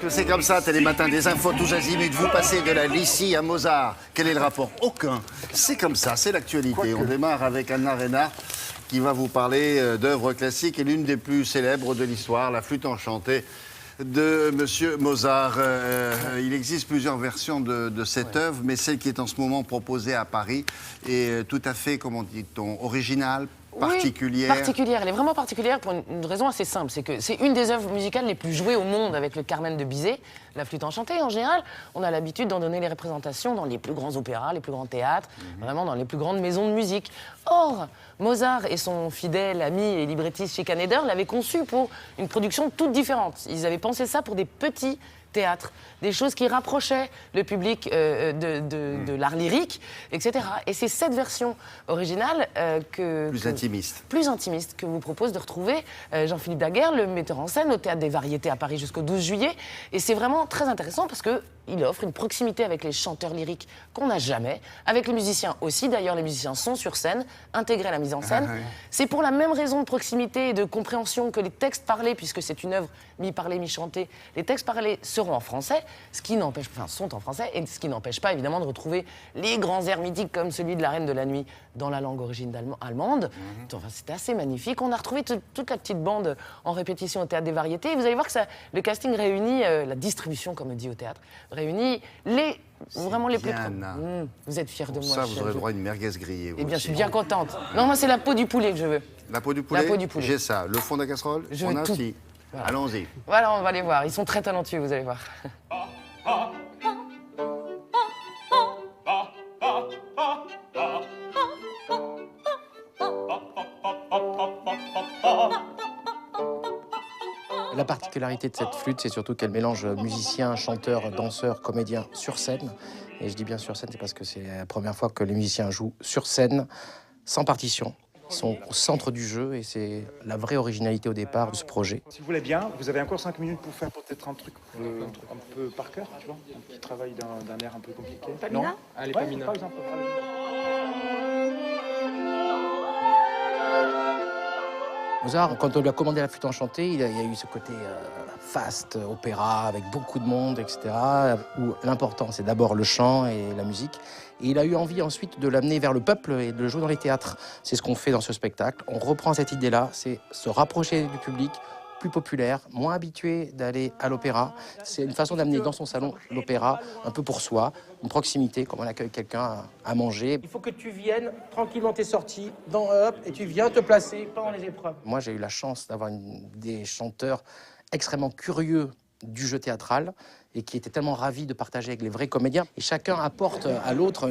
que c'est comme ça, Télématin, des infos tous azimuts. Vous passez de la Lycie à Mozart. Quel est le rapport? Aucun. C'est comme ça, c'est l'actualité. On démarre avec Anna Reinhardt qui va vous parler d'œuvres classiques et l'une des plus célèbres de l'histoire, la flûte enchantée de Monsieur Mozart. Il existe plusieurs versions de cette œuvre, mais celle qui est en ce moment proposée à Paris est tout à fait, comment dit-on, originale, particulière. Oui, particulière. Elle est vraiment particulière pour une raison assez simple. C'est que c'est une des œuvres musicales les plus jouées au monde avec le Carmen de Bizet, la flûte enchantée. En général, on a l'habitude d'en donner les représentations dans les plus grands opéras, les plus grands théâtres, vraiment dans les plus grandes maisons de musique. Or, Mozart et son fidèle ami et librettiste Schikaneder l'avaient conçu pour une production toute différente. Ils avaient pensé ça pour des petits théâtre, des choses qui rapprochaient le public de l'art lyrique, etc. Et c'est cette version originale plus intimiste que vous propose de retrouver Jean-Philippe Daguerre, le metteur en scène au Théâtre des Variétés à Paris jusqu'au 12 juillet. Et c'est vraiment très intéressant parce qu'il offre une proximité avec les chanteurs lyriques qu'on n'a jamais, avec les musiciens aussi. D'ailleurs, les musiciens sont sur scène, intégrés à la mise en scène. C'est pour la même raison de proximité et de compréhension que les textes parlés, puisque c'est une œuvre mi-parlée, mi-chantée, les textes parlés seront en français, sont en français, et ce qui n'empêche pas évidemment de retrouver les grands airs mythiques comme celui de La Reine de la Nuit dans la langue d'origine allemande. Enfin, c'était assez magnifique. On a retrouvé toute la petite bande en répétition au Théâtre des Variétés. Et vous allez voir que le casting réunit, la distribution, comme on dit au théâtre, réunit vraiment les plus... Vous êtes fiers de moi. Ça, vous aurez droit à une merguez grillée. Eh bien, je suis bien contente. Non, moi, c'est la peau du poulet que je veux. La peau du poulet? La peau du poulet. J'ai ça. Le fond de la casserole? Je On veux a tout. aussi. Voilà. Allons-y. Voilà, on va les voir. Ils sont très talentueux, vous allez voir. La particularité de cette flûte, c'est surtout qu'elle mélange musiciens, chanteurs, danseurs, comédiens sur scène. Et je dis bien sur scène, c'est parce que c'est la première fois que les musiciens jouent sur scène, sans partition. Ils sont au centre du jeu et c'est la vraie originalité au départ de ce projet. Si vous voulez bien, vous avez encore 5 minutes pour faire peut-être un truc un peu par cœur, tu vois, un petit travail d'un air un peu compliqué. Pamina? Non? Allez, Ouais, Pamina. par exemple. Mozart, quand on lui a commandé la flûte enchantée, il y a eu ce côté faste, opéra, avec beaucoup de monde, etc., où l'important, c'est d'abord le chant et la musique. Et il a eu envie ensuite de l'amener vers le peuple et de le jouer dans les théâtres. C'est ce qu'on fait dans ce spectacle. On reprend cette idée-là, c'est se rapprocher du public, plus populaire, moins habitué d'aller à l'opéra. C'est une façon d'amener dans son salon l'opéra, un peu pour soi, une proximité, comme on accueille quelqu'un à manger. Il faut que tu viennes, tranquillement t'es sorti, dans Up, et tu viens te placer pendant les épreuves. Moi, j'ai eu la chance d'avoir des chanteurs extrêmement curieux du jeu théâtral et qui étaient tellement ravis de partager avec les vrais comédiens. Et chacun apporte à l'autre,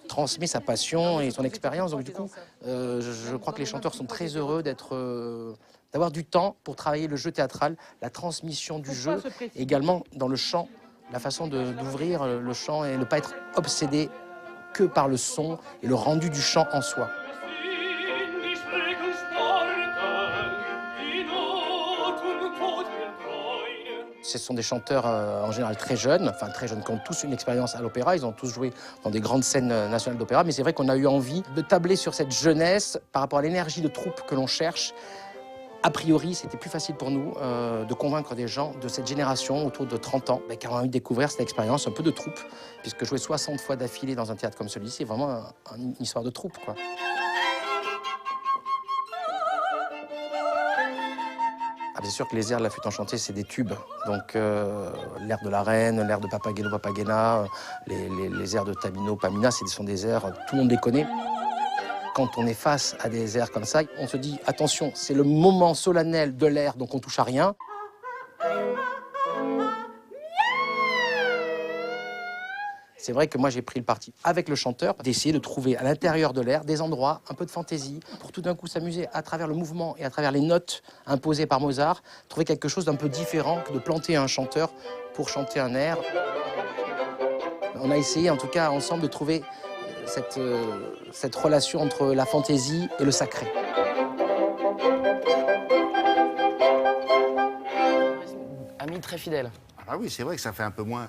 transmet sa passion et son expérience. Donc du coup, je crois que les chanteurs sont très heureux d'avoir du temps pour travailler le jeu théâtral, la transmission du jeu, et également dans le chant, la façon d'ouvrir le chant et ne pas être obsédé que par le son et le rendu du chant en soi. Ce sont des chanteurs en général très jeunes, qui ont tous une expérience à l'opéra. Ils ont tous joué dans des grandes scènes nationales d'opéra. Mais c'est vrai qu'on a eu envie de tabler sur cette jeunesse par rapport à l'énergie de troupe que l'on cherche. A priori, c'était plus facile pour nous de convaincre des gens de cette génération, autour de 30 ans, qui ont envie de découvrir cette expérience un peu de troupe. Puisque jouer 60 fois d'affilée dans un théâtre comme celui-ci, c'est vraiment une histoire de troupe, quoi. C'est sûr que les airs de la flûte enchantée, c'est des tubes. Donc l'air de la Reine, l'air de Papageno, Papagena, les airs de Tamino, Pamina, ce sont des airs, tout le monde les connaît. Quand on est face à des airs comme ça, on se dit, attention, c'est le moment solennel de l'air, donc on touche à rien. C'est vrai que moi, j'ai pris le parti, avec le chanteur, d'essayer de trouver à l'intérieur de l'air des endroits, un peu de fantaisie, pour tout d'un coup s'amuser à travers le mouvement et à travers les notes imposées par Mozart, trouver quelque chose d'un peu différent que de planter un chanteur pour chanter un air. On a essayé, en tout cas, ensemble, de trouver cette relation entre la fantaisie et le sacré. Ami très fidèle. Ah oui, c'est vrai que ça fait un peu moins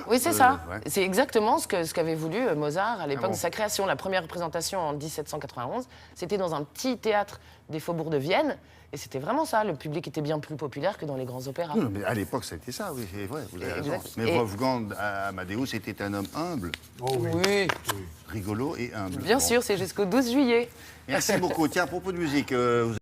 Oui, c'est ça. Ouais. C'est exactement ce qu'avait voulu Mozart à l'époque Ah bon. de sa création. La première représentation en 1791, c'était dans un petit théâtre des faubourgs de Vienne. Et c'était vraiment ça. Le public était bien plus populaire que dans les grands opéras. Non, mais à l'époque, c'était ça, oui, c'est vrai, vous avez raison. Exact. Mais Et- Wolfgang Amadeus était un homme humble, Oui, rigolo et humble. bien Bon. sûr, c'est jusqu'au 12 juillet. Merci beaucoup. Tiens, à propos de musique, vous